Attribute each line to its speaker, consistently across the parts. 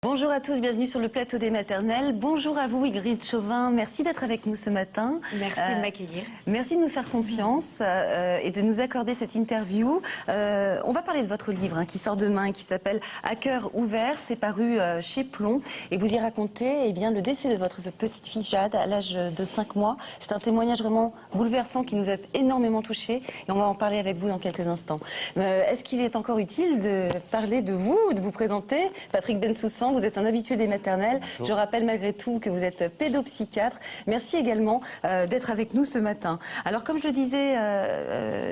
Speaker 1: Bonjour à tous, bienvenue sur le plateau des maternelles. Bonjour à vous Ingrid Chauvin, merci d'être avec nous ce matin.
Speaker 2: Merci de m'accueillir.
Speaker 1: Merci de nous faire confiance et de nous accorder cette interview. On va parler de votre livre qui sort demain, qui s'appelle À cœur ouvert. C'est paru chez Plomb et vous y racontez le décès de votre petite fille Jade à l'âge de 5 mois. C'est un témoignage vraiment bouleversant qui nous a énormément touchés et on va en parler avec vous dans quelques instants. Est-ce qu'il est encore utile de parler de vous, de vous présenter? Patrick Bensoussan, vous êtes un habitué des maternelles. Bonjour. Je rappelle malgré tout que vous êtes pédopsychiatre. Merci également d'être avec nous ce matin. Alors comme je le disais,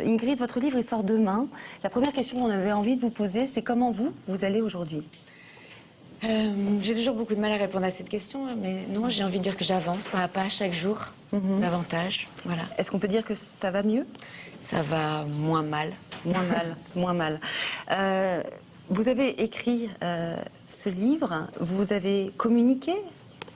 Speaker 1: Ingrid, votre livre il sort demain. La première question qu'on avait envie de vous poser, c'est comment vous allez aujourd'hui?
Speaker 2: J'ai toujours beaucoup de mal à répondre à cette question, mais non, j'ai envie de dire que j'avance pas à pas chaque jour, davantage. Voilà.
Speaker 1: Est-ce qu'on peut dire que ça va mieux?
Speaker 2: Ça va moins mal.
Speaker 1: Moins mal. Vous avez écrit ce livre, vous avez communiqué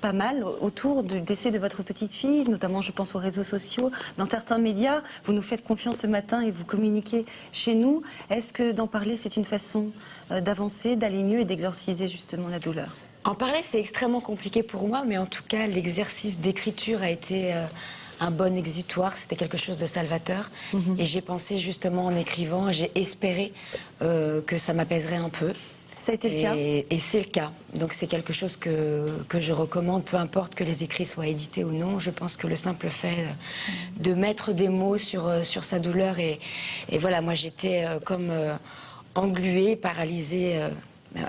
Speaker 1: pas mal autour du décès de votre petite fille, notamment je pense aux réseaux sociaux, dans certains médias. Vous nous faites confiance ce matin et vous communiquez chez nous. Est-ce que d'en parler, c'est une façon d'avancer, d'aller mieux et d'exorciser justement la douleur?
Speaker 2: En parler, c'est extrêmement compliqué pour moi, mais en tout cas, l'exercice d'écriture a été un bon exutoire, c'était quelque chose de salvateur. Et j'ai pensé justement en écrivant, j'ai espéré que ça m'apaiserait un peu.
Speaker 1: Ça a été le cas.
Speaker 2: Et c'est le cas. Donc c'est quelque chose que je recommande, peu importe que les écrits soient édités ou non. Je pense que le simple fait de mettre des mots sur sa douleur et voilà, moi j'étais comme engluée, paralysée,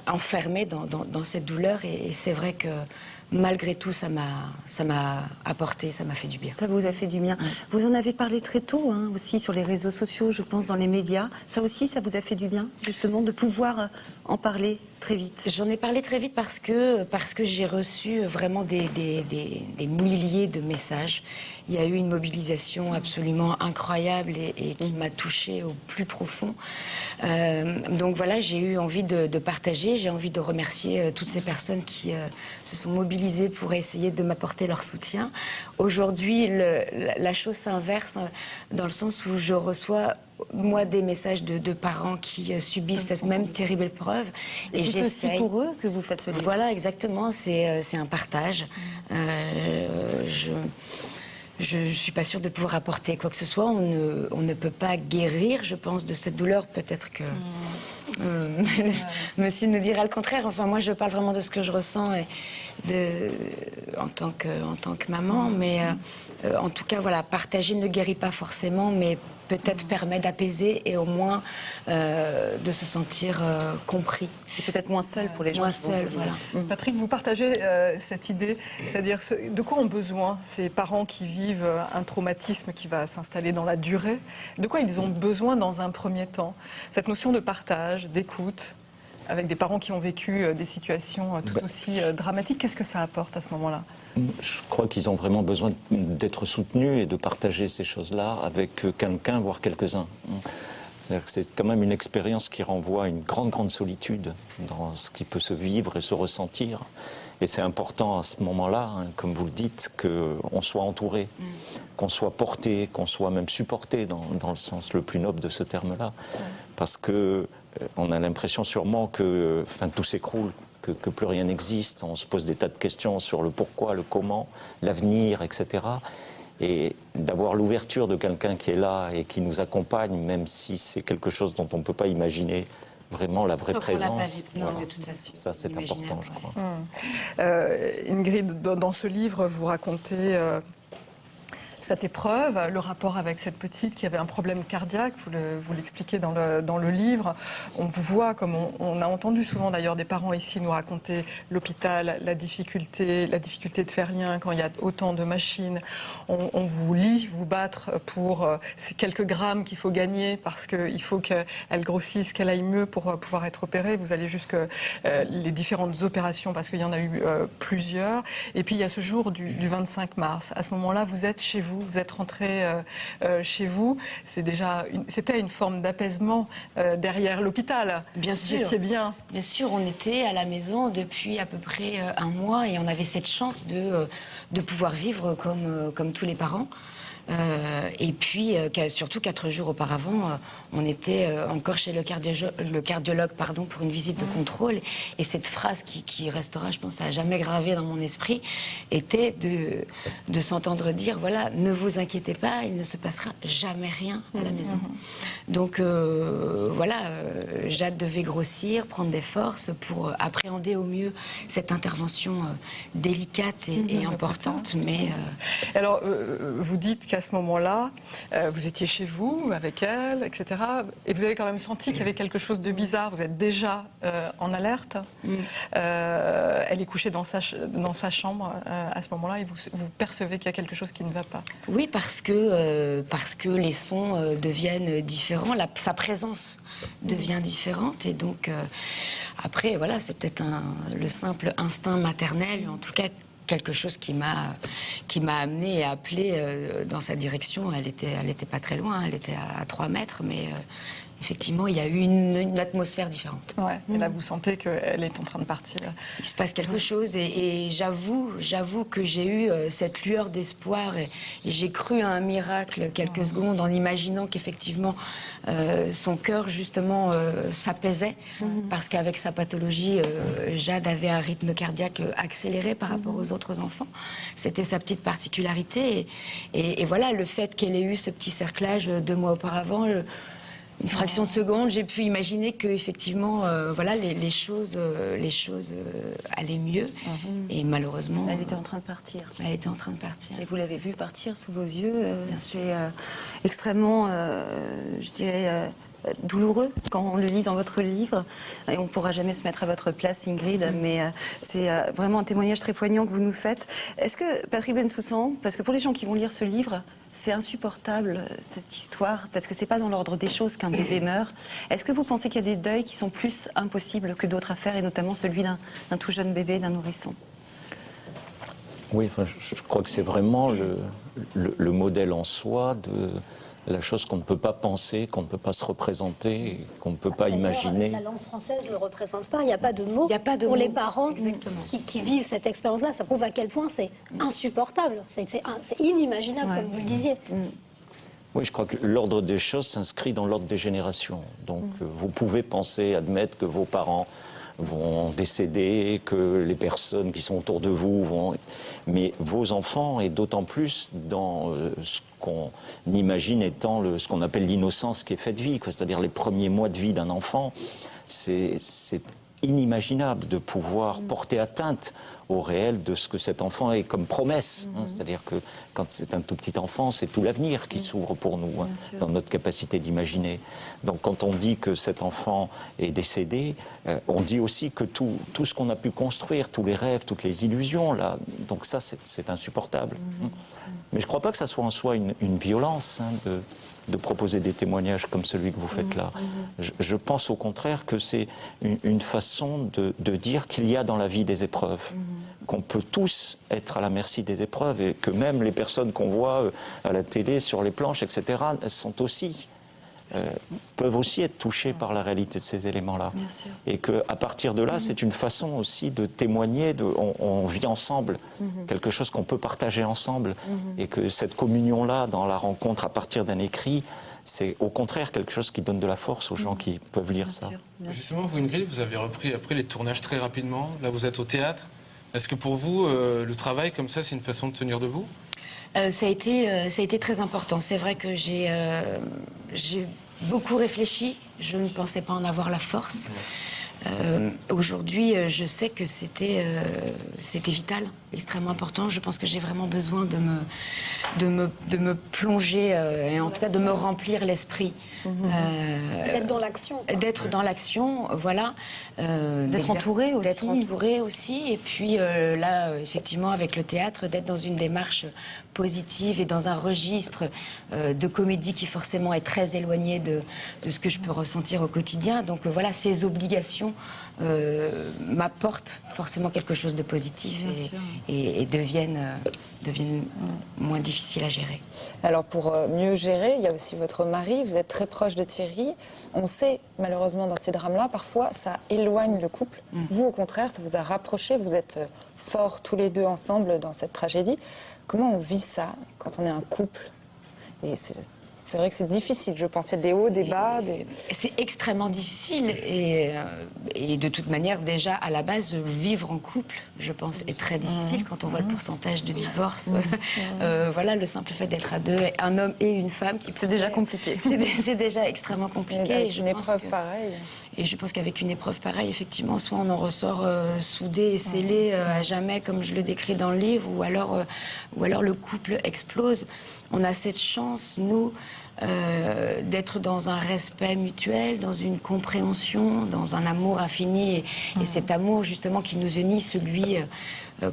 Speaker 2: enfermée dans cette douleur et c'est vrai que malgré tout, ça m'a apporté, ça m'a fait du bien.
Speaker 1: Ça vous a fait du bien. Vous en avez parlé très tôt, aussi sur les réseaux sociaux, je pense, dans les médias. Ça aussi, ça vous a fait du bien, justement, de pouvoir en parler très vite?
Speaker 2: J'en ai parlé très vite parce que j'ai reçu vraiment des milliers de messages. Il y a eu une mobilisation absolument incroyable et qui m'a touchée au plus profond. Donc voilà, j'ai eu envie de partager, j'ai envie de remercier toutes ces personnes qui se sont mobilisées pour essayer de m'apporter leur soutien. Aujourd'hui, la chose s'inverse dans le sens où je reçois moi des messages de parents qui subissent cette même terrible épreuve.
Speaker 1: Et c'est aussi pour eux que vous faites ce livre.
Speaker 2: Voilà, exactement, c'est un partage. Je ne suis pas sûre de pouvoir apporter quoi que ce soit. On ne peut pas guérir, je pense, de cette douleur. Peut-être que monsieur nous dira le contraire. Enfin, moi, je parle vraiment de ce que je ressens en tant que maman. Mais en tout cas, voilà, partager ne guérit pas forcément, mais peut-être permet d'apaiser et au moins de se sentir compris.
Speaker 1: Et peut-être moins seul pour les gens.
Speaker 2: Moins seul, voilà.
Speaker 3: Patrick, vous partagez cette idée, c'est-à-dire de quoi ont besoin ces parents qui vivent un traumatisme qui va s'installer dans la durée? De quoi ils ont besoin dans un premier temps? Cette notion de partage, d'écoute, avec des parents qui ont vécu des situations tout aussi dramatiques, qu'est-ce que ça apporte à ce moment-là?
Speaker 4: Je crois qu'ils ont vraiment besoin d'être soutenus et de partager ces choses-là avec quelqu'un, voire quelques-uns. C'est-à-dire que c'est quand même une expérience qui renvoie à une grande solitude dans ce qui peut se vivre et se ressentir. Et c'est important à ce moment-là, comme vous le dites, qu'on soit entouré, qu'on soit porté, qu'on soit même supporté dans le sens le plus noble de ce terme-là. Parce que on a l'impression sûrement que tout s'écroule, que plus rien n'existe. On se pose des tas de questions sur le pourquoi, le comment, l'avenir, etc. Et d'avoir l'ouverture de quelqu'un qui est là et qui nous accompagne, même si c'est quelque chose dont on ne peut pas imaginer vraiment la vraie présence.
Speaker 2: Non, de toute façon,
Speaker 4: ça, c'est important, je crois.
Speaker 3: Ingrid, dans ce livre, vous racontez cette épreuve, le rapport avec cette petite qui avait un problème cardiaque, vous l'expliquez dans le livre. On vous voit, comme on a entendu souvent d'ailleurs des parents ici nous raconter l'hôpital, la difficulté de faire lien quand il y a autant de machines. On vous lit vous battre pour ces quelques grammes qu'il faut gagner parce qu'il faut qu'elle grossisse, qu'elle aille mieux pour pouvoir être opérée. Vous allez jusque les différentes opérations parce qu'il y en a eu plusieurs. Et puis il y a ce jour du 25 mars. À ce moment-là, vous êtes chez vous. Vous êtes rentré chez vous, c'était une forme d'apaisement derrière l'hôpital.
Speaker 2: Bien sûr.
Speaker 3: Vous étiez bien.
Speaker 2: Bien sûr, on était à la maison depuis à peu près un mois et on avait cette chance de pouvoir vivre comme tous les parents. Et puis, surtout 4 jours auparavant, on était encore chez le cardiologue pour une visite de contrôle. Et cette phrase qui restera, je pense, à jamais gravée dans mon esprit, était de s'entendre dire, voilà, ne vous inquiétez pas, il ne se passera jamais rien à la maison. Donc, voilà, Jade devait grossir, prendre des forces pour appréhender au mieux cette intervention délicate et importante. Mais
Speaker 3: alors, vous dites qu'à ce moment-là, vous étiez chez vous, avec elle, etc. Et vous avez quand même senti qu'il y avait quelque chose de bizarre. Vous êtes déjà en alerte. Elle est couchée dans sa chambre à ce moment-là et vous percevez qu'il y a quelque chose qui ne va pas.
Speaker 2: Oui, parce que les sons deviennent différents, sa présence devient différente. Et donc, après, voilà, c'est peut-être le simple instinct maternel, en tout cas quelque chose qui m'a amenée et appelée dans sa direction. Elle était pas très loin, elle était à 3 mètres, mais effectivement, il y a eu une atmosphère différente.
Speaker 3: Ouais, et là, vous sentez qu'elle est en train de partir.
Speaker 2: Il se passe quelque chose et j'avoue que j'ai eu cette lueur d'espoir et j'ai cru à un miracle quelques secondes en imaginant qu'effectivement son cœur justement s'apaisait parce qu'avec sa pathologie, Jade avait un rythme cardiaque accéléré par rapport aux autres enfants. C'était sa petite particularité et voilà, le fait qu'elle ait eu ce petit cerclage 2 mois auparavant, une fraction de seconde, j'ai pu imaginer que effectivement, voilà, les choses allaient mieux. Et malheureusement,
Speaker 1: Elle était en train de partir.
Speaker 2: Elle était en train de partir.
Speaker 1: Et vous l'avez vue partir sous vos yeux. C'est extrêmement, je dirais, douloureux quand on le lit dans votre livre. Et on ne pourra jamais se mettre à votre place, Ingrid, mais c'est vraiment un témoignage très poignant que vous nous faites. Est-ce que, Patrick Bensoussan, parce que pour les gens qui vont lire ce livre, c'est insupportable cette histoire, parce que c'est pas dans l'ordre des choses qu'un bébé meurt. Est-ce que vous pensez qu'il y a des deuils qui sont plus impossibles que d'autres à faire, et notamment celui d'un tout jeune bébé, d'un nourrisson?
Speaker 4: Oui, enfin, je crois que c'est vraiment le modèle en soi de la chose qu'on ne peut pas penser, qu'on ne peut pas se représenter, qu'on ne peut pas imaginer.
Speaker 5: La langue française ne le représente pas, il n'y a pas de mots pour les parents qui vivent cette expérience-là. Ça prouve à quel point c'est insupportable, c'est inimaginable, comme vous le disiez.
Speaker 4: Oui, je crois que l'ordre des choses s'inscrit dans l'ordre des générations. Donc vous pouvez penser, admettre que vos parents vont décéder, que les personnes qui sont autour de vous vont... Mais vos enfants, et d'autant plus dans ce qu'on imagine étant ce qu'on appelle l'innocence qui est faite vie, c'est-à-dire les premiers mois de vie d'un enfant, c'est inimaginable de pouvoir porter atteinte au réel de ce que cet enfant est comme promesse. C'est-à-dire que quand c'est un tout petit enfant, c'est tout l'avenir qui s'ouvre pour nous, dans notre capacité d'imaginer. Donc quand on dit que cet enfant est décédé, on dit aussi que tout ce qu'on a pu construire, tous les rêves, toutes les illusions, là, donc ça c'est insupportable. Mais je ne crois pas que ça soit en soi une violence de proposer des témoignages comme celui que vous faites là. Je pense au contraire que c'est une façon de dire qu'il y a dans la vie des épreuves, qu'on peut tous être à la merci des épreuves et que même les personnes qu'on voit à la télé, sur les planches, etc., sont aussi... peuvent aussi être touchés par la réalité de ces éléments-là. Et qu'à partir de là, c'est une façon aussi de témoigner, on vit ensemble, quelque chose qu'on peut partager ensemble, et que cette communion-là, dans la rencontre à partir d'un écrit, c'est au contraire quelque chose qui donne de la force aux gens qui peuvent lire ça.
Speaker 6: Justement, vous, Ingrid, vous avez repris après les tournages très rapidement. Là, vous êtes au théâtre. Est-ce que pour vous, le travail comme ça, c'est une façon de tenir debout ?
Speaker 2: Ça a été très important. C'est vrai que j'ai beaucoup réfléchi. Je ne pensais pas en avoir la force. Aujourd'hui, je sais que c'était vital, extrêmement important. Je pense que j'ai vraiment besoin de me plonger et en tout cas de me remplir l'esprit.
Speaker 5: D'être dans l'action.
Speaker 2: D'être dans l'action, voilà.
Speaker 1: D'être entourée aussi.
Speaker 2: D'être entourée aussi. Et puis là, effectivement, avec le théâtre, d'être dans une démarche positive et dans un registre de comédie qui forcément est très éloigné de ce que je peux ressentir au quotidien. Donc voilà, ces obligations m'apportent forcément quelque chose de positif et deviennent moins difficiles à gérer.
Speaker 7: Alors pour mieux gérer, il y a aussi votre mari, vous êtes très proche de Thierry. On sait malheureusement dans ces drames-là, parfois ça éloigne le couple. Vous au contraire, ça vous a rapproché, vous êtes forts tous les deux ensemble dans cette tragédie. Comment on vit ça quand on est un couple Et c'est vrai que c'est difficile, je pense. Il y a des hauts, des bas.
Speaker 2: C'est extrêmement difficile et de toute manière, déjà, à la base, vivre en couple, je pense, est très difficile quand on voit le pourcentage de divorce. Voilà, le simple fait d'être à deux, un homme et une femme,
Speaker 1: c'est déjà compliqué.
Speaker 2: C'est déjà extrêmement compliqué.
Speaker 7: Avec une épreuve pareille.
Speaker 2: Et je pense qu'avec une épreuve pareille, effectivement, soit on en ressort soudé et scellé à jamais, comme je le décris dans le livre, ou alors le couple explose. On a cette chance, nous, d'être dans un respect mutuel, dans une compréhension, dans un amour infini. Et cet amour, justement, qui nous unit, celui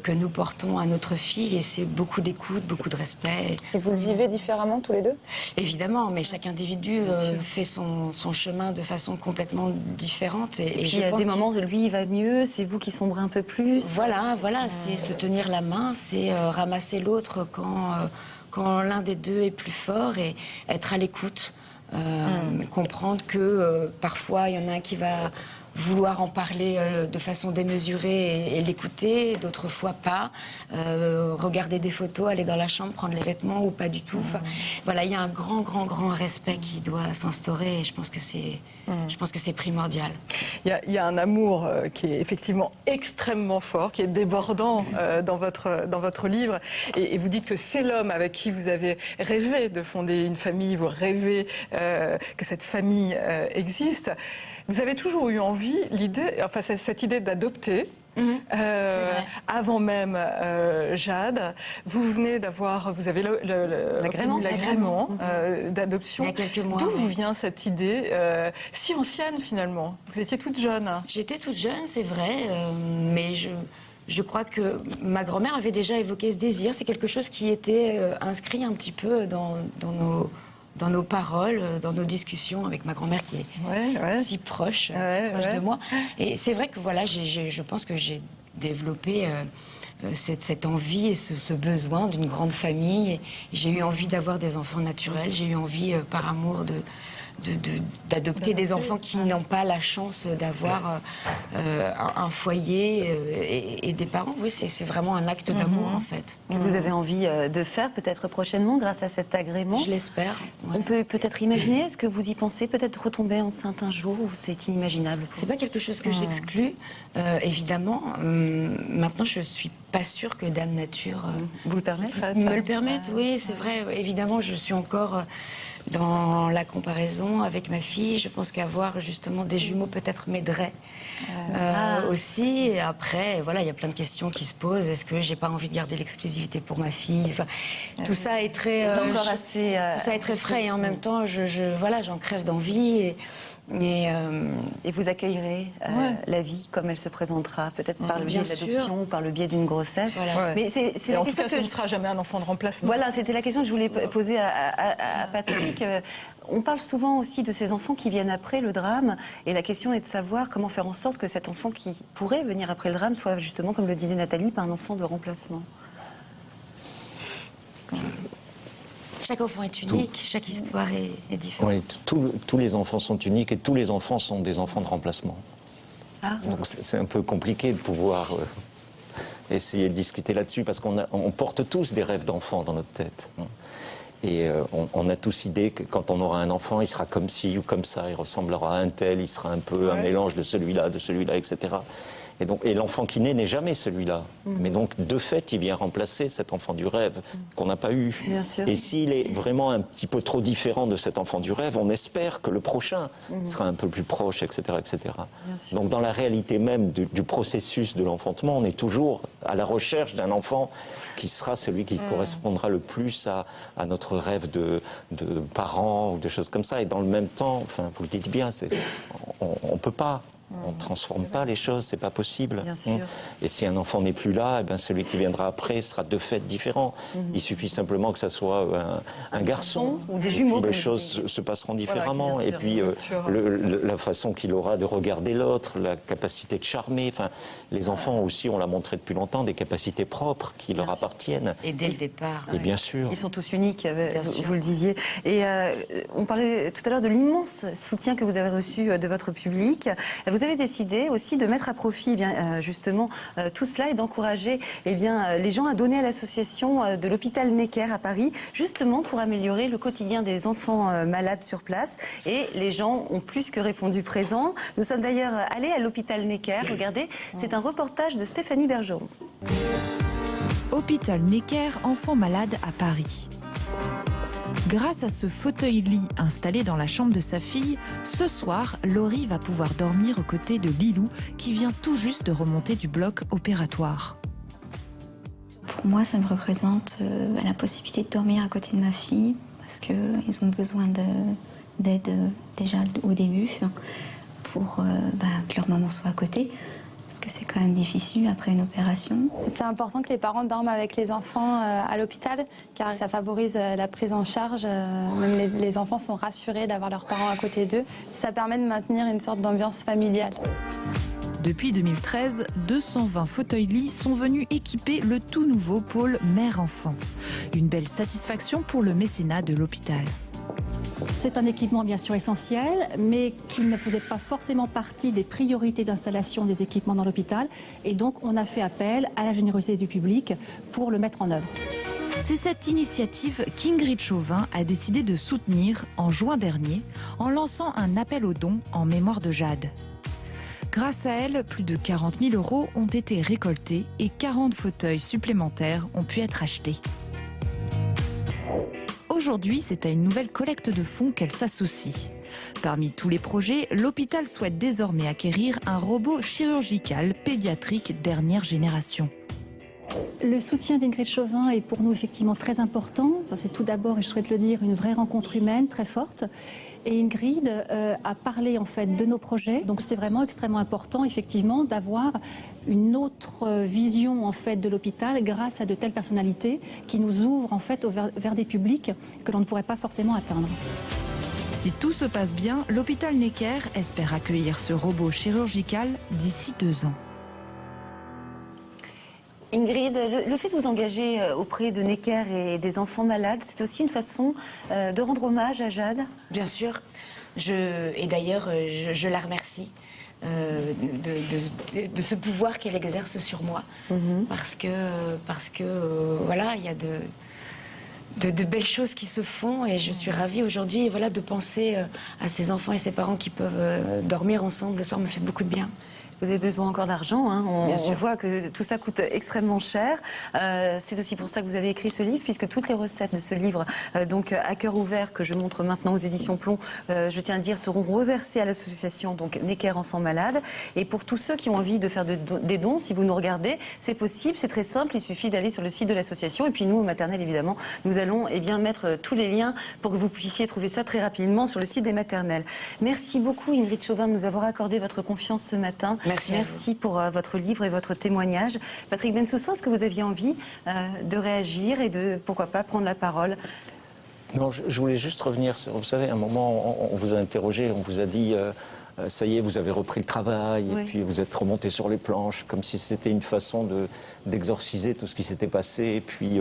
Speaker 2: que nous portons à notre fille. Et c'est beaucoup d'écoute, beaucoup de respect.
Speaker 7: Et vous le vivez différemment, tous les deux?
Speaker 2: Évidemment, mais chaque individu fait son chemin de façon complètement différente.
Speaker 1: Et puis, il y a des moments où lui, il va mieux, c'est vous qui sombrez un peu plus.
Speaker 2: Voilà, c'est se tenir la main, c'est ramasser l'autre quand l'un des deux est plus fort et être à l'écoute, comprendre que parfois il y en a un qui va vouloir en parler de façon démesurée et l'écouter, d'autres fois pas, regarder des photos, aller dans la chambre, prendre les vêtements ou pas du tout. Enfin, voilà, il y a un grand respect qui doit s'instaurer et je pense que c'est primordial.
Speaker 3: Il y a un amour qui est effectivement extrêmement fort, qui est débordant dans votre livre. Et vous dites que c'est l'homme avec qui vous avez rêvé de fonder une famille, vous rêvez que cette famille existe. Vous avez toujours eu envie, cette idée d'adopter. Avant même Jade, vous avez l'agrément d'adoption.
Speaker 2: Il y a quelques mois.
Speaker 3: D'où vous vient cette idée si ancienne finalement? Vous étiez toute jeune.
Speaker 2: J'étais toute jeune, c'est vrai, mais je crois que ma grand-mère avait déjà évoqué ce désir. C'est quelque chose qui était inscrit un petit peu dans nos paroles, dans nos discussions avec ma grand-mère qui est si proche de moi. Et c'est vrai que voilà, je pense que j'ai développé cette envie et ce besoin d'une grande famille. J'ai eu envie d'avoir des enfants naturels, j'ai eu envie par amour d'adopter des enfants qui n'ont pas la chance d'avoir un foyer et des parents. Oui, c'est vraiment un acte d'amour, en fait.
Speaker 1: Que vous avez envie de faire peut-être prochainement grâce à cet agrément.
Speaker 2: Je l'espère. Ouais.
Speaker 1: On peut peut-être imaginer, est-ce que vous y pensez, peut-être retomber enceinte un jour ou c'est inimaginable?
Speaker 2: C'est pas quelque chose que j'exclus, évidemment. Maintenant, je suis pas sûre que Dame Nature
Speaker 1: vous le permette
Speaker 2: me le permette. Oui, c'est vrai. Évidemment, je suis encore dans la comparaison avec ma fille. Je pense qu'avoir justement des jumeaux peut-être m'aiderait aussi. Et après, voilà, il y a plein de questions qui se posent. Est-ce que j'ai pas envie de garder l'exclusivité pour ma fille? Enfin, tout ça est très, tout ça est très frais. Et en même temps, voilà, j'en crève d'envie.
Speaker 1: Et vous accueillerez la vie comme elle se présentera, peut-être par le biais de l'adoption ou par le biais d'une grossesse.
Speaker 3: Voilà.
Speaker 1: Mais c'est
Speaker 3: la question que ce ne sera jamais un enfant de remplacement.
Speaker 1: Voilà, c'était la question que je voulais poser à Patrick. On parle souvent aussi de ces enfants qui viennent après le drame, et la question est de savoir comment faire en sorte que cet enfant qui pourrait venir après le drame soit justement, comme le disait Nathalie, pas un enfant de remplacement.
Speaker 2: Chaque enfant est unique, chaque histoire est différente.
Speaker 4: Oui, tous les enfants sont uniques et tous les enfants sont des enfants de remplacement. Donc c'est un peu compliqué de pouvoir essayer de discuter là-dessus parce qu'on porte tous des rêves d'enfants dans notre tête. Et on a tous idée que quand on aura un enfant, il sera comme ci ou comme ça, il ressemblera à un tel, il sera un peu un mélange de celui-là, etc. Et l'enfant qui naît n'est jamais celui-là. Mais donc, de fait, il vient remplacer cet enfant du rêve qu'on n'a pas eu.
Speaker 1: Bien sûr.
Speaker 4: Et s'il est vraiment un petit peu trop différent de cet enfant du rêve, on espère que le prochain sera un peu plus proche, etc. Donc, dans la réalité même du processus de l'enfantement, on est toujours à la recherche d'un enfant qui sera celui qui correspondra le plus à notre rêve de parents ou de choses comme ça. Et dans le même temps, enfin, vous le dites bien, on ne peut pas. On ne transforme pas les choses, c'est pas possible.
Speaker 1: Bien sûr.
Speaker 4: Et si un enfant n'est plus là, celui qui viendra après sera de fait différent. Il suffit simplement que ça soit un garçon,
Speaker 1: ou des jumeaux.
Speaker 4: Et puis les choses se passeront différemment.
Speaker 1: Voilà,
Speaker 4: et puis la façon qu'il aura de regarder l'autre, la capacité de charmer. Enfin, les enfants aussi, on l'a montré depuis longtemps, des capacités propres qui leur appartiennent.
Speaker 2: Et dès le départ.
Speaker 4: Et bien sûr.
Speaker 1: Ils sont tous uniques, vous le disiez. Et on parlait tout à l'heure de l'immense soutien que vous avez reçu de votre public. vous avez décidé aussi de mettre à profit justement tout cela et d'encourager les gens à donner à l'association de l'hôpital Necker à Paris, justement pour améliorer le quotidien des enfants malades sur place. Et les gens ont plus que répondu présent. Nous sommes d'ailleurs allés à l'hôpital Necker. Regardez, c'est un reportage de Stéphanie Bergeron.
Speaker 8: Hôpital Necker, enfants malades à Paris. Grâce à ce fauteuil-lit installé dans la chambre de sa fille, ce soir, Laurie va pouvoir dormir aux côtés de Lilou, qui vient tout juste de remonter du bloc opératoire.
Speaker 9: Pour moi, ça me représente la possibilité de dormir à côté de ma fille, parce qu'ils ont besoin d'aide déjà au début, pour que leur maman soit à côté. Parce que c'est quand même difficile après une opération.
Speaker 10: C'est important que les parents dorment avec les enfants à l'hôpital, car ça favorise la prise en charge. Même les enfants sont rassurés d'avoir leurs parents à côté d'eux. Ça permet de maintenir une sorte d'ambiance familiale.
Speaker 8: Depuis 2013, 220 fauteuils-lits sont venus équiper le tout nouveau pôle mère-enfant. Une belle satisfaction pour le mécénat de l'hôpital.
Speaker 11: C'est un équipement bien sûr essentiel, mais qui ne faisait pas forcément partie des priorités d'installation des équipements dans l'hôpital. Et donc on a fait appel à la générosité du public pour le mettre en œuvre.
Speaker 8: C'est cette initiative qu'Ingrid Chauvin a décidé de soutenir en juin dernier en lançant un appel aux dons en mémoire de Jade. Grâce à elle, plus de 40 000 € ont été récoltés et 40 fauteuils supplémentaires ont pu être achetés. Aujourd'hui, c'est à une nouvelle collecte de fonds qu'elle s'associe. Parmi tous les projets, l'hôpital souhaite désormais acquérir un robot chirurgical pédiatrique dernière génération.
Speaker 11: Le soutien d'Ingrid Chauvin est pour nous effectivement très important. C'est tout d'abord, et je souhaite le dire, une vraie rencontre humaine très forte. Et Ingrid a parlé en fait de nos projets. Donc c'est vraiment extrêmement important effectivement d'avoir une autre vision en fait de l'hôpital grâce à de telles personnalités qui nous ouvrent en fait vers des publics que l'on ne pourrait pas forcément atteindre.
Speaker 8: Si tout se passe bien, l'hôpital Necker espère accueillir ce robot chirurgical d'ici 2 ans.
Speaker 1: Ingrid, le fait de vous engager auprès de Necker et des enfants malades, c'est aussi une façon de rendre hommage à Jade? Bien sûr. Et d'ailleurs, je la remercie de ce pouvoir qu'elle exerce sur moi. Parce que voilà, il y a de belles choses qui se font et je suis ravie aujourd'hui de penser à ces enfants et ces parents qui peuvent dormir ensemble le soir me fait beaucoup de bien. Vous avez besoin encore d'argent, hein. On voit que tout ça coûte extrêmement cher. C'est aussi pour ça que vous avez écrit ce livre, puisque toutes les recettes de ce livre, donc à cœur ouvert, que je montre maintenant aux éditions Plomb, je tiens à dire, seront reversées à l'association donc Necker Enfants Malades. Et pour tous ceux qui ont envie de faire des dons, si vous nous regardez, c'est possible, c'est très simple, il suffit d'aller sur le site de l'association. Et puis nous, au maternel, évidemment, nous allons mettre tous les liens pour que vous puissiez trouver ça très rapidement sur le site des maternelles. Merci beaucoup Ingrid Chauvin de nous avoir accordé votre confiance ce matin. Merci pour votre livre et votre témoignage. Patrick Bensoussan, est-ce que vous aviez envie de réagir et de, pourquoi pas, prendre la parole?
Speaker 4: Non, je voulais juste revenir sur, vous savez, à un moment, on vous a interrogé, on vous a dit, ça y est, vous avez repris le travail, et puis vous êtes remonté sur les planches, comme si c'était une façon d'exorciser tout ce qui s'était passé, et puis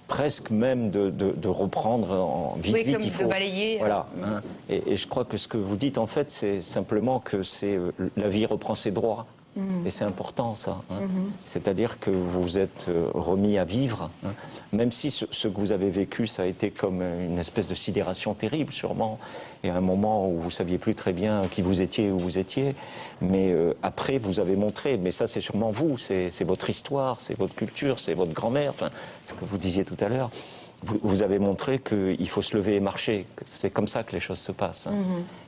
Speaker 4: presque même de reprendre vite,
Speaker 2: oui,
Speaker 4: il faut...
Speaker 2: de balayer.
Speaker 4: Voilà. Hein. Et je crois que ce que vous dites, en fait, c'est simplement que la vie reprend ses droits. Et c'est important, ça. Hein. C'est-à-dire que vous vous êtes remis à vivre, hein. Même si ce que vous avez vécu, ça a été comme une espèce de sidération terrible, sûrement, et à un moment où vous ne saviez plus très bien qui vous étiez et où vous étiez. Mais après, vous avez montré, mais ça, c'est sûrement vous, c'est votre histoire, c'est votre culture, c'est votre grand-mère, enfin, ce que vous disiez tout à l'heure. Vous avez montré qu'il faut se lever et marcher. C'est comme ça que les choses se passent. Hein.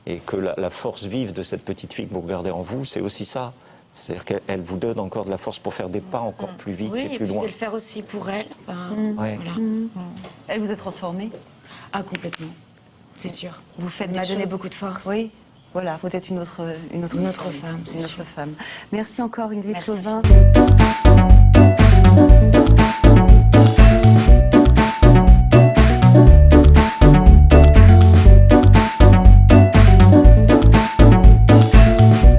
Speaker 4: Et que la force vive de cette petite fille que vous regardez en vous, c'est aussi ça. C'est-à-dire qu'elle vous donne encore de la force pour faire des pas encore plus vite et plus loin.
Speaker 2: Oui, et puis c'est le faire aussi pour elle.
Speaker 1: Voilà. Elle vous a transformée?
Speaker 2: Ah, complètement. C'est sûr.
Speaker 1: Vous faites
Speaker 2: Elle m'a donné beaucoup de force.
Speaker 1: Oui. Voilà, vous êtes une autre femme.
Speaker 2: C'est une autre
Speaker 1: femme. Merci encore Ingrid Chauvin.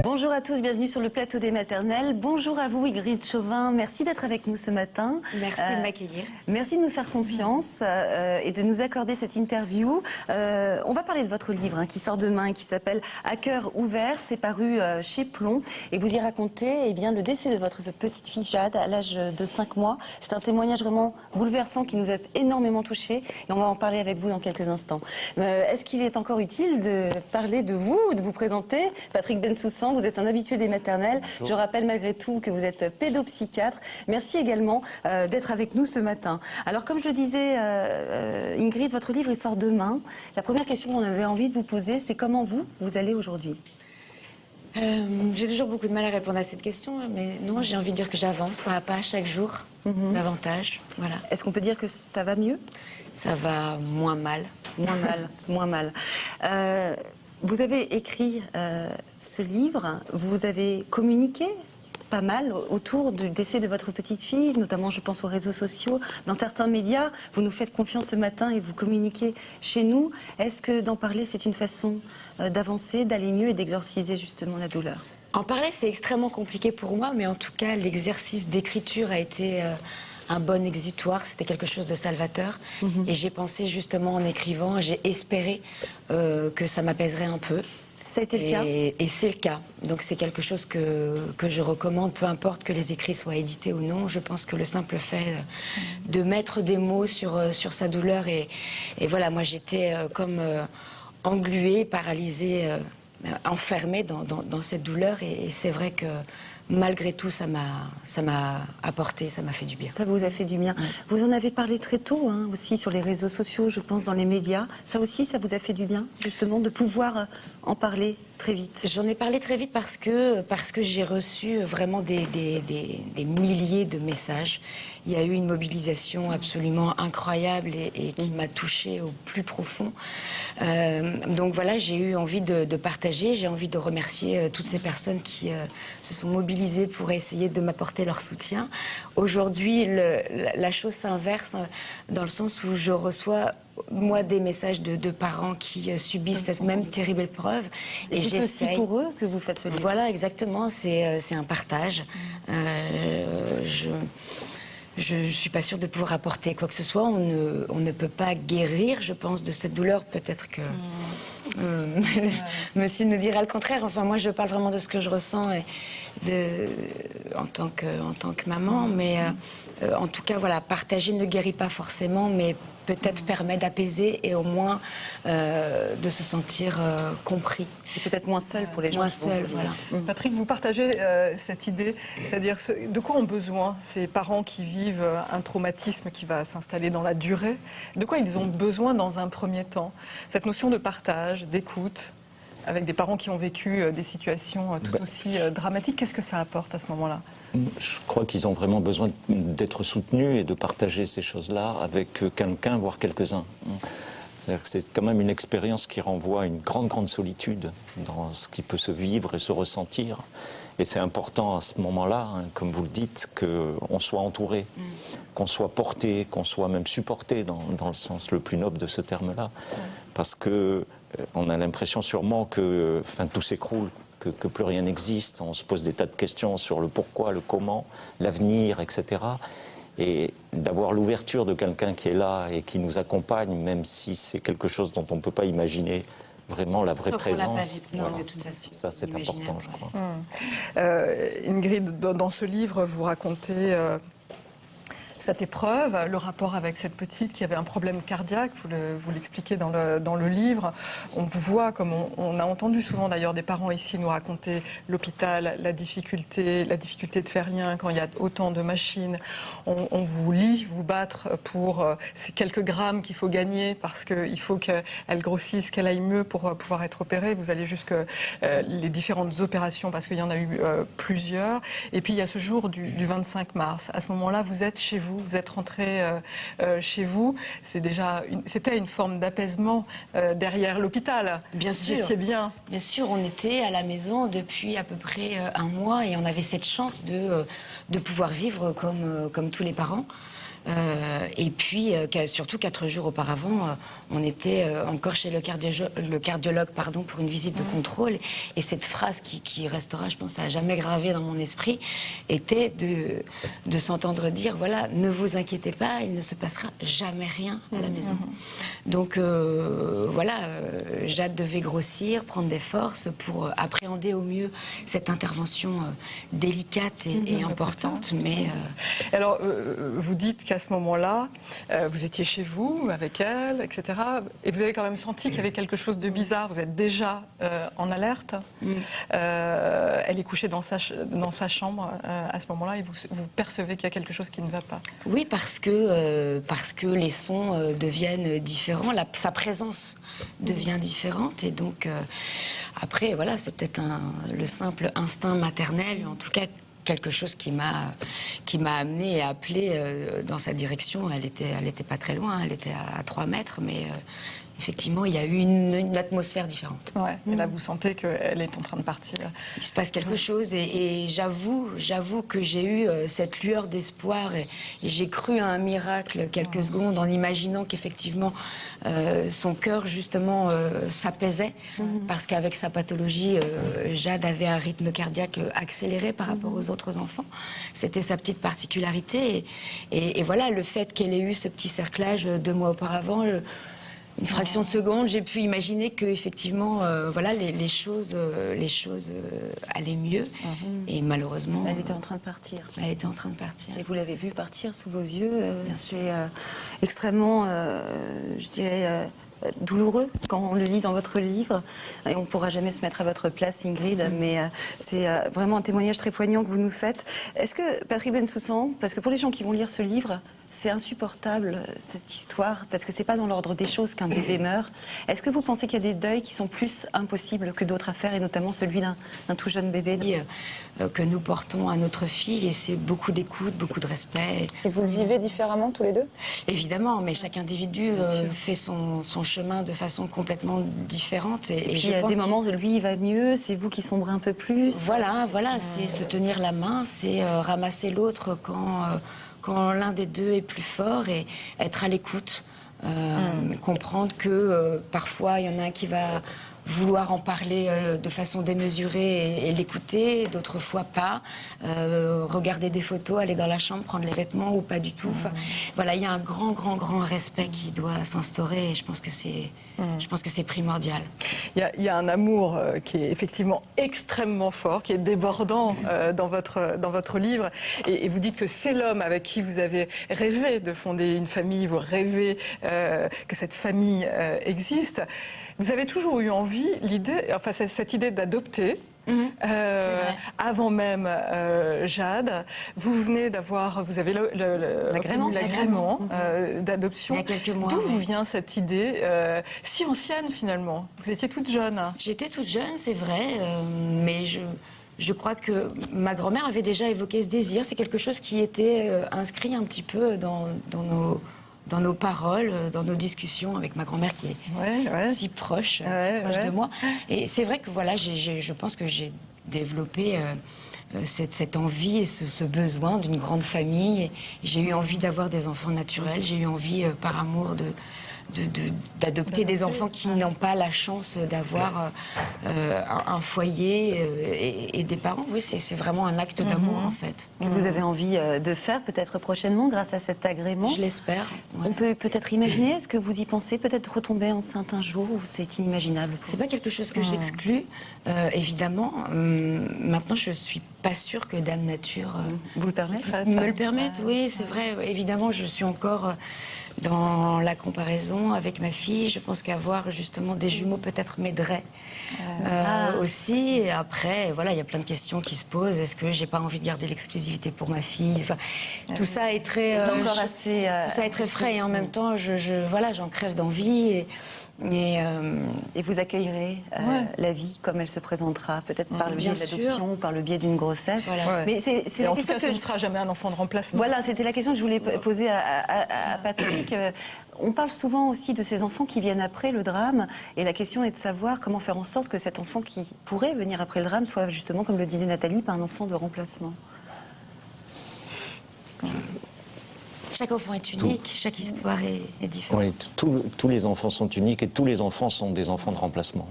Speaker 1: Bonjour à tous, bienvenue sur le plateau des maternelles. Bonjour à vous Ingrid Chauvin, merci d'être avec nous ce matin.
Speaker 2: Merci de m'accueillir.
Speaker 1: Merci de nous faire confiance et de nous accorder cette interview. On va parler de votre livre qui sort demain, qui s'appelle « À cœur ouvert ». C'est paru chez Plon et vous y racontez le décès de votre petite fille Jade à l'âge de 5 mois. C'est un témoignage vraiment bouleversant qui nous a énormément touchés et on va en parler avec vous dans quelques instants. Est-ce qu'il est encore utile de parler de vous, de vous présenter? Patrick Bensoussan, vous êtes un habitué des maternelles. Bonjour. Je rappelle malgré tout que vous êtes pédopsychiatre. Merci également d'être avec nous ce matin. Alors comme je le disais, Ingrid, votre livre il sort demain. La première question qu'on avait envie de vous poser, c'est comment vous allez aujourd'hui?
Speaker 2: J'ai toujours beaucoup de mal à répondre à cette question, mais non, j'ai envie de dire que j'avance pas à pas chaque jour, davantage. Voilà.
Speaker 1: Est-ce qu'on peut dire que ça va mieux?
Speaker 2: Ça va moins mal.
Speaker 1: Moins mal. Vous avez écrit ce livre, vous avez communiqué pas mal autour du décès de votre petite fille, notamment je pense aux réseaux sociaux, dans certains médias. Vous nous faites confiance ce matin et vous communiquez chez nous. Est-ce que d'en parler, c'est une façon d'avancer, d'aller mieux et d'exorciser justement la douleur?
Speaker 2: En parler, c'est extrêmement compliqué pour moi, mais en tout cas, l'exercice d'écriture a été un bon exutoire, c'était quelque chose de salvateur. Et j'ai pensé justement en écrivant, j'ai espéré que ça m'apaiserait un peu.
Speaker 1: Ça a été le cas.
Speaker 2: Et c'est le cas. Donc c'est quelque chose que je recommande, peu importe que les écrits soient édités ou non. Je pense que le simple fait de mettre des mots sur sa douleur et voilà, moi j'étais comme engluée, paralysée, enfermée dans cette douleur et c'est vrai que malgré tout, ça m'a apporté, ça m'a fait du bien.
Speaker 1: Ça vous a fait du bien. Vous en avez parlé très tôt, aussi sur les réseaux sociaux, je pense, dans les médias. Ça aussi, ça vous a fait du bien, justement, de pouvoir en parler très vite?
Speaker 2: J'en ai parlé très vite parce que j'ai reçu vraiment des milliers de messages. Il y a eu une mobilisation absolument incroyable et qui m'a touchée au plus profond. Donc voilà, j'ai eu envie de partager, j'ai envie de remercier toutes ces personnes qui se sont mobilisées pour essayer de m'apporter leur soutien. Aujourd'hui, la chose s'inverse dans le sens où je reçois moi des messages de parents qui subissent cette même terrible épreuve.
Speaker 1: Et c'est aussi pour eux que vous faites ce livre.
Speaker 2: Voilà, exactement, c'est un partage. Je ne suis pas sûre de pouvoir apporter quoi que ce soit. On ne peut pas guérir, je pense, de cette douleur. Peut-être que monsieur nous dira le contraire. Enfin, moi, je parle vraiment de ce que je ressens en tant que maman. Mais en tout cas, voilà, partager ne guérit pas forcément, mais peut-être permet d'apaiser et au moins de se sentir compris.
Speaker 1: Et peut-être moins seul pour les gens.
Speaker 2: Moins seul, voilà.
Speaker 3: Patrick, vous partagez cette idée, c'est-à-dire de quoi ont besoin ces parents qui vivent un traumatisme qui va s'installer dans la durée? De quoi ils ont besoin dans un premier temps? Cette notion de partage, d'écoute, avec des parents qui ont vécu des situations tout aussi dramatiques, qu'est-ce que ça apporte à ce moment-là?
Speaker 4: Je crois qu'ils ont vraiment besoin d'être soutenus et de partager ces choses-là avec quelqu'un, voire quelques-uns. C'est-à-dire que c'est quand même une expérience qui renvoie à une grande solitude dans ce qui peut se vivre et se ressentir. Et c'est important à ce moment-là, comme vous le dites, qu'on soit entouré, qu'on soit porté, qu'on soit même supporté dans le sens le plus noble de ce terme-là. Parce qu'on a l'impression sûrement que tout s'écroule, que plus rien n'existe. On se pose des tas de questions sur le pourquoi, le comment, l'avenir, etc. Et d'avoir l'ouverture de quelqu'un qui est là et qui nous accompagne, même si c'est quelque chose dont on ne peut pas imaginer vraiment la vraie présence. Voilà. Ça, c'est important, je crois.
Speaker 3: Ingrid, dans ce livre, vous racontez cette épreuve, le rapport avec cette petite qui avait un problème cardiaque, vous l'expliquez dans le livre. On vous voit, comme on a entendu souvent d'ailleurs des parents ici nous raconter l'hôpital, la difficulté de faire lien quand il y a autant de machines. On vous lit vous battre pour ces quelques grammes qu'il faut gagner parce qu'il faut qu'elle grossisse, qu'elle aille mieux pour pouvoir être opérée. Vous allez jusque les différentes opérations parce qu'il y en a eu plusieurs. Et puis il y a ce jour du 25 mars. À ce moment-là, vous êtes chez vous. Vous êtes rentré chez vous. C'était une forme d'apaisement derrière l'hôpital.
Speaker 2: Bien sûr.
Speaker 3: Vous étiez bien.
Speaker 2: Bien sûr, on était à la maison depuis à peu près un mois et on avait cette chance de pouvoir vivre comme tous les parents. Et puis, surtout 4 jours auparavant, on était encore chez le cardiologue pour une visite de contrôle. Et cette phrase qui restera, je pense, à jamais gravée dans mon esprit, était de s'entendre dire, voilà, ne vous inquiétez pas, il ne se passera jamais rien à la maison. Donc, Jade devait grossir, prendre des forces pour appréhender au mieux cette intervention délicate et importante. Mais
Speaker 3: Alors, vous dites qu'à ce moment-là, vous étiez chez vous, avec elle, etc. Et vous avez quand même senti qu'il y avait quelque chose de bizarre. Vous êtes déjà en alerte. Elle est couchée dans sa chambre à ce moment-là et vous percevez qu'il y a quelque chose qui ne va pas.
Speaker 2: Oui, parce que les sons deviennent différents, sa présence devient différente. Et donc, après, voilà, c'est peut-être le simple instinct maternel, en tout cas quelque chose qui m'a amenée et appelée dans sa direction. Elle était pas très loin, elle était à 3 mètres, mais effectivement, il y a eu une atmosphère différente.
Speaker 3: Ouais, et là, vous sentez qu'elle est en train de partir.
Speaker 2: Il se passe quelque chose et j'avoue que j'ai eu cette lueur d'espoir et j'ai cru à un miracle quelques secondes en imaginant qu'effectivement son cœur justement s'apaisait parce qu'avec sa pathologie, Jade avait un rythme cardiaque accéléré par rapport aux autres enfants. C'était sa petite particularité et voilà, le fait qu'elle ait eu ce petit cerclage 2 mois auparavant, une fraction de seconde, j'ai pu imaginer que effectivement, les choses allaient mieux. Et malheureusement,
Speaker 1: elle était en train de partir.
Speaker 2: Elle était en train de partir.
Speaker 1: Et vous l'avez vue partir sous vos yeux. C'est extrêmement, je dirais, douloureux quand on le lit dans votre livre. Et on ne pourra jamais se mettre à votre place, Ingrid, mais c'est vraiment un témoignage très poignant que vous nous faites. Est-ce que, Patrick Bensoussan, parce que pour les gens qui vont lire ce livre, c'est insupportable cette histoire, parce que c'est pas dans l'ordre des choses qu'un bébé meurt. Est-ce que vous pensez qu'il y a des deuils qui sont plus impossibles que d'autres à faire, et notamment celui d'un tout jeune bébé
Speaker 2: que nous portons à notre fille, et c'est beaucoup d'écoute, beaucoup de respect.
Speaker 7: Et vous le vivez différemment tous les deux ?
Speaker 2: Évidemment, mais chaque individu fait son chemin de façon complètement différente.
Speaker 1: Et puis il y a des moments où lui il va mieux, c'est vous qui sombrez un peu plus.
Speaker 2: Voilà, c'est se tenir la main, c'est ramasser l'autre quand l'un des deux est plus fort et être à l'écoute, comprendre que parfois il y en a un qui va vouloir en parler de façon démesurée et l'écouter, d'autres fois pas, regarder des photos, aller dans la chambre, prendre les vêtements ou pas du tout. Enfin, voilà, il y a un grand respect qui doit s'instaurer et je pense que c'est primordial.
Speaker 3: Il y a un amour qui est effectivement extrêmement fort, qui est débordant dans votre livre. Et vous dites que c'est l'homme avec qui vous avez rêvé de fonder une famille, vous rêvez que cette famille existe. Vous avez toujours eu envie, cette idée d'adopter. Avant même Jade, vous avez l'agrément d'adoption.
Speaker 2: Il y a quelques mois.
Speaker 3: D'où vous vient cette idée si ancienne finalement? Vous étiez toute jeune.
Speaker 2: J'étais toute jeune, c'est vrai, mais je crois que ma grand-mère avait déjà évoqué ce désir. C'est quelque chose qui était inscrit un petit peu dans nos paroles, dans nos discussions avec ma grand-mère qui est si proche de moi. Et c'est vrai que voilà, je pense que j'ai développé cette envie et ce besoin d'une grande famille. J'ai eu envie d'avoir des enfants naturels, j'ai eu envie par amour d'adopter des enfants qui n'ont pas la chance d'avoir un foyer et des parents. Oui, c'est vraiment un acte d'amour en fait.
Speaker 1: Que vous avez envie de faire peut-être prochainement grâce à cet agrément.
Speaker 2: Je l'espère. Ouais.
Speaker 1: On peut peut-être imaginer, est-ce que vous y pensez, peut-être retomber enceinte un jour ou c'est inimaginable?
Speaker 2: C'est pas quelque chose que j'exclus, évidemment. Maintenant, je suis pas sûre que Dame Nature
Speaker 1: vous le permette.
Speaker 2: Me le permette, oui, c'est vrai. Évidemment, je suis encore dans la comparaison avec ma fille. Je pense qu'avoir justement des jumeaux peut-être m'aiderait aussi. Et après, voilà, il y a plein de questions qui se posent. Est-ce que j'ai pas envie de garder l'exclusivité pour ma fille? Enfin, tout ça est très, tout ça est très frais. Et en même temps, voilà, j'en crève d'envie.
Speaker 1: Et vous accueillerez la vie comme elle se présentera, peut-être par le biais de l'adoption ou par le biais d'une grossesse.
Speaker 3: Voilà.
Speaker 1: Mais c'est
Speaker 3: en tout cas, ce ne sera jamais un enfant de remplacement.
Speaker 1: Voilà, c'était la question que je voulais poser à Patrick. On parle souvent aussi de ces enfants qui viennent après le drame, et la question est de savoir comment faire en sorte que cet enfant qui pourrait venir après le drame soit justement, comme le disait Nathalie, pas un enfant de remplacement.
Speaker 2: Chaque enfant est unique, chaque histoire est différente.
Speaker 4: Oui, tous les enfants sont uniques et tous les enfants sont des enfants de remplacement.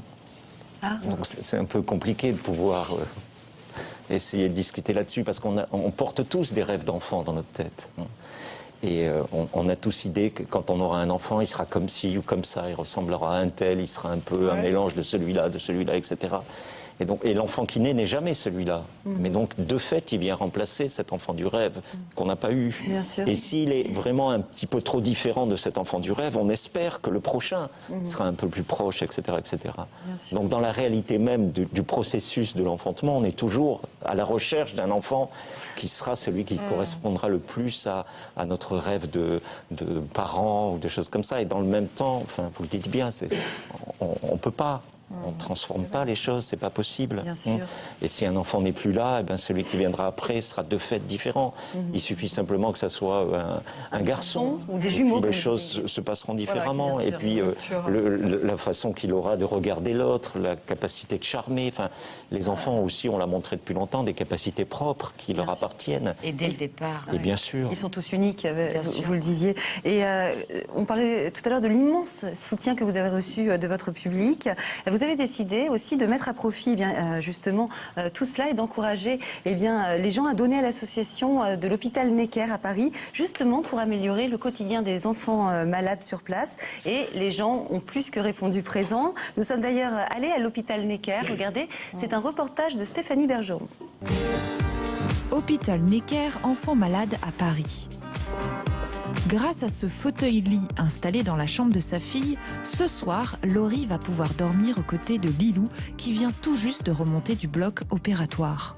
Speaker 1: Ah.
Speaker 4: Donc c'est un peu compliqué de pouvoir essayer de discuter là-dessus parce qu'on porte tous des rêves d'enfants dans notre tête. Et on a tous idée que quand on aura un enfant, il sera comme ci ou comme ça, il ressemblera à un tel, il sera un peu un mélange de celui-là, etc. Et l'enfant qui naît n'est jamais celui-là. Mais donc, de fait, il vient remplacer cet enfant du rêve qu'on n'a pas eu.
Speaker 1: Bien sûr.
Speaker 4: Et s'il est vraiment un petit peu trop différent de cet enfant du rêve, on espère que le prochain sera un peu plus proche, etc. etc. Donc, dans la réalité même du processus de l'enfantement, on est toujours à la recherche d'un enfant qui sera celui qui correspondra le plus à notre rêve de parents ou de choses comme ça. Et dans le même temps, enfin, vous le dites bien, on ne peut pas. On ne transforme pas les choses, c'est pas possible.
Speaker 1: Bien sûr.
Speaker 4: Et si un enfant n'est plus là, eh bien celui qui viendra après sera de fait différent. Il suffit simplement que ça soit un garçon.
Speaker 1: Ou des jumeaux.
Speaker 4: Et puis les choses se passeront différemment.
Speaker 1: Voilà,
Speaker 4: et puis la façon qu'il aura de regarder l'autre, la capacité de charmer. Enfin, les enfants aussi, on l'a montré depuis longtemps, des capacités propres qui leur appartiennent.
Speaker 2: Et dès le départ.
Speaker 4: Et bien sûr.
Speaker 1: Ils sont tous uniques, vous le disiez. Et on parlait tout à l'heure de l'immense soutien que vous avez reçu de votre public. Vous avez décidé aussi de mettre à profit justement tout cela et d'encourager les gens à donner à l'association de l'hôpital Necker à Paris, justement pour améliorer le quotidien des enfants malades sur place. Et les gens ont plus que répondu présent. Nous sommes d'ailleurs allés à l'hôpital Necker. Regardez, c'est un reportage de Stéphanie Bergeron.
Speaker 8: Hôpital Necker, enfants malades à Paris. Grâce à ce fauteuil-lit installé dans la chambre de sa fille, ce soir, Laurie va pouvoir dormir aux côtés de Lilou, qui vient tout juste de remonter du bloc opératoire.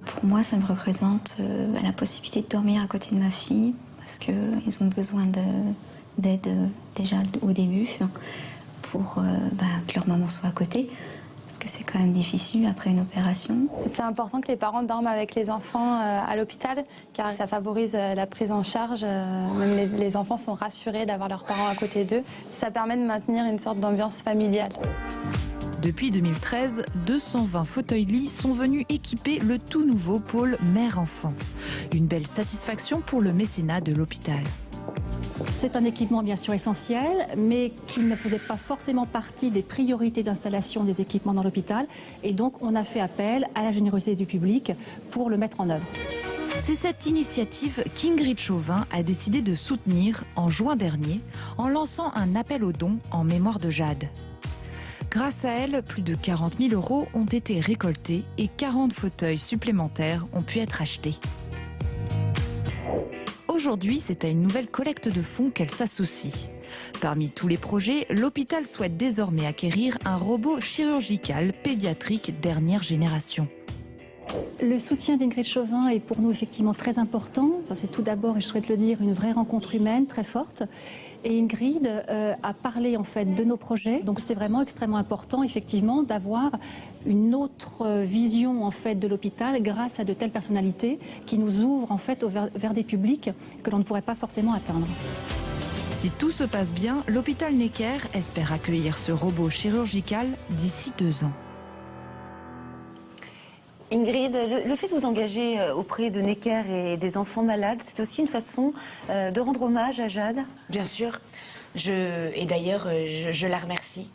Speaker 9: Pour moi, ça me représente la possibilité de dormir à côté de ma fille, parce qu'ils ont besoin d'aide déjà au début, pour que leur maman soit à côté. Parce que c'est quand même difficile après une opération.
Speaker 10: C'est important que les parents dorment avec les enfants à l'hôpital, car ça favorise la prise en charge. Même les enfants sont rassurés d'avoir leurs parents à côté d'eux. Ça permet de maintenir une sorte d'ambiance familiale.
Speaker 8: Depuis 2013, 220 fauteuils-lits sont venus équiper le tout nouveau pôle mère-enfant. Une belle satisfaction pour le mécénat de l'hôpital.
Speaker 11: C'est un équipement bien sûr essentiel, mais qui ne faisait pas forcément partie des priorités d'installation des équipements dans l'hôpital. Et donc on a fait appel à la générosité du public pour le mettre en œuvre.
Speaker 8: C'est cette initiative qu'Ingrid Chauvin a décidé de soutenir en juin dernier en lançant un appel aux dons en mémoire de Jade. Grâce à elle, plus de 40 000 € ont été récoltés et 40 fauteuils supplémentaires ont pu être achetés. Aujourd'hui, c'est à une nouvelle collecte de fonds qu'elle s'associe. Parmi tous les projets, l'hôpital souhaite désormais acquérir un robot chirurgical pédiatrique dernière génération.
Speaker 11: Le soutien d'Ingrid Chauvin est pour nous effectivement très important. Enfin, c'est tout d'abord, et je souhaite le dire, une vraie rencontre humaine très forte. Et Ingrid a parlé en fait de nos projets. Donc c'est vraiment extrêmement important effectivement d'avoir une autre vision en fait de l'hôpital grâce à de telles personnalités qui nous ouvrent en fait vers des publics que l'on ne pourrait pas forcément atteindre.
Speaker 8: Si tout se passe bien, l'hôpital Necker espère accueillir ce robot chirurgical d'ici 2 ans.
Speaker 1: Ingrid, le fait de vous engager auprès de Necker et des enfants malades, c'est aussi une façon de rendre hommage à Jade? Bien sûr.
Speaker 2: Et d'ailleurs, je la remercie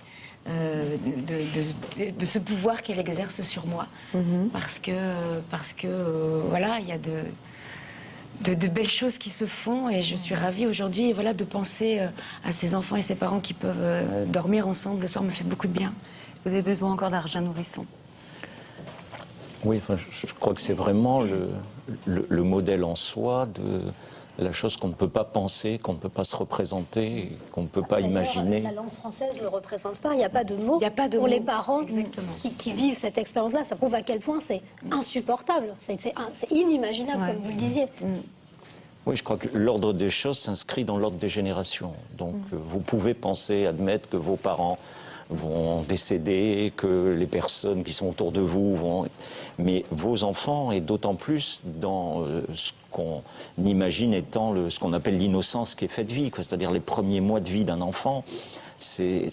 Speaker 2: de ce pouvoir qu'elle exerce sur moi. Parce que voilà, il y a de belles choses qui se font et je suis ravie aujourd'hui de penser à ces enfants et ces parents qui peuvent dormir ensemble le soir me fait beaucoup de bien. Vous avez besoin encore d'argent nourrisson?
Speaker 4: Oui, enfin, je crois que c'est vraiment le modèle en soi de la chose qu'on ne peut pas penser, qu'on ne peut pas se représenter, qu'on ne peut pas imaginer.
Speaker 5: La langue française ne le représente pas, il n'y a pas de mots pour les parents qui vivent cette expérience-là. Ça prouve à quel point c'est insupportable, c'est inimaginable, comme vous le disiez.
Speaker 4: Oui, je crois que l'ordre des choses s'inscrit dans l'ordre des générations. Donc vous pouvez penser, admettre que vos parents vont décéder, que les personnes qui sont autour de vous vont... Mais vos enfants, et d'autant plus dans ce qu'on imagine étant ce qu'on appelle l'innocence qui est faite vie, c'est-à-dire les premiers mois de vie d'un enfant, c'est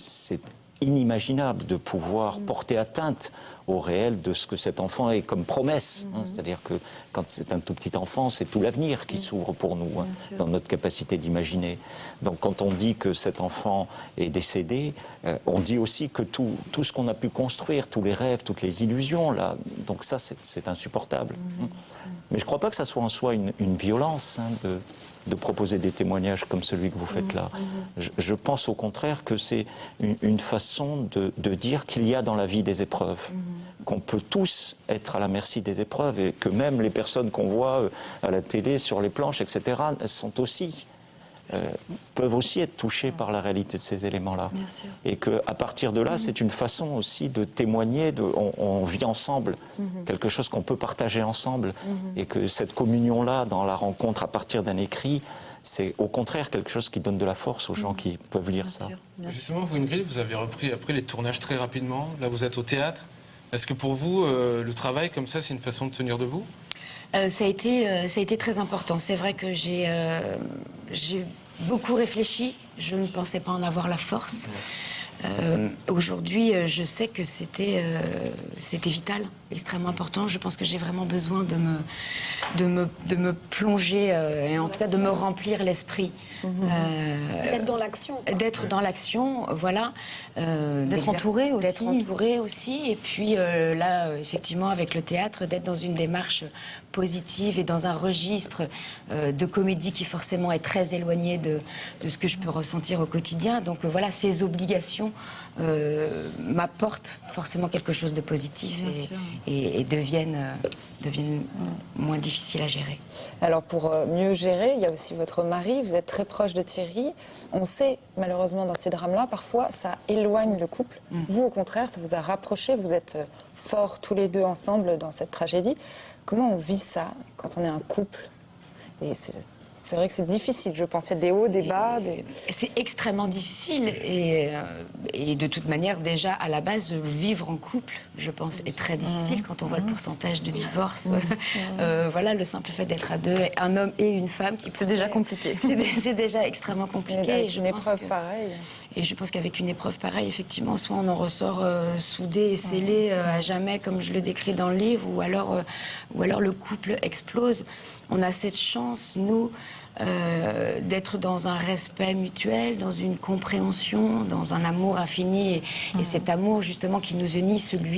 Speaker 4: inimaginable de pouvoir porter atteinte au réel de ce que cet enfant est comme promesse. C'est-à-dire que quand c'est un tout petit enfant, c'est tout l'avenir qui s'ouvre pour nous, dans notre capacité d'imaginer. Donc quand on dit que cet enfant est décédé, on dit aussi que tout ce qu'on a pu construire, tous les rêves, toutes les illusions, là, donc ça c'est insupportable. Mais je ne crois pas que ça soit en soi une violence de proposer des témoignages comme celui que vous faites là. Je pense au contraire que c'est une façon de dire qu'il y a dans la vie des épreuves, qu'on peut tous être à la merci des épreuves et que même les personnes qu'on voit à la télé, sur les planches, etc., sont aussi, peuvent aussi être touchées par la réalité de ces éléments-là. Et qu'à partir de là, c'est une façon aussi de témoigner, on vit ensemble, quelque chose qu'on peut partager ensemble, et que cette communion-là, dans la rencontre à partir d'un écrit, c'est au contraire quelque chose qui donne de la force aux gens qui peuvent lire ça.
Speaker 6: Justement, vous, Ingrid, vous avez repris après les tournages très rapidement. Là, vous êtes au théâtre. Est-ce que pour vous, le travail comme ça, c'est une façon de tenir debout ?
Speaker 2: Ça a été très important. C'est vrai que j'ai beaucoup réfléchi. Je ne pensais pas en avoir la force. Aujourd'hui, je sais que c'était vital, extrêmement important. Je pense que j'ai vraiment besoin de me plonger et en tout cas de me remplir l'esprit.
Speaker 5: D'être dans l'action.
Speaker 2: D'être dans l'action, voilà.
Speaker 1: D'être entourée aussi.
Speaker 2: D'être entourée aussi. Et puis là, effectivement, avec le théâtre, d'être dans une démarche positive et dans un registre de comédie qui forcément est très éloigné de ce que je peux ressentir au quotidien. Donc voilà, ces obligations m'apportent forcément quelque chose de positif et deviennent moins difficiles à gérer.
Speaker 7: Alors pour mieux gérer, il y a aussi votre mari, vous êtes très proche de Thierry. On sait malheureusement dans ces drames-là, parfois ça éloigne le couple. Vous au contraire, ça vous a rapproché, vous êtes forts tous les deux ensemble dans cette tragédie. Comment on vit ça quand on est un couple? Et c'est vrai que c'est difficile, je pense. Il y a des hauts, des bas.
Speaker 2: C'est extrêmement difficile. Et de toute manière, déjà, à la base, vivre en couple, je pense, est très difficile quand on voit le pourcentage de divorce. Voilà, le simple fait d'être à deux, un homme et une femme,
Speaker 1: c'est déjà compliqué.
Speaker 2: C'est déjà extrêmement compliqué.
Speaker 7: Et une épreuve pareille.
Speaker 2: Et je pense qu'avec une épreuve pareille, effectivement, soit on en ressort soudé et scellé à jamais, comme je le décris dans le livre, ou alors le couple explose. On a cette chance, nous, d'être dans un respect mutuel, dans une compréhension, dans un amour infini. Et cet amour, justement, qui nous unit, celui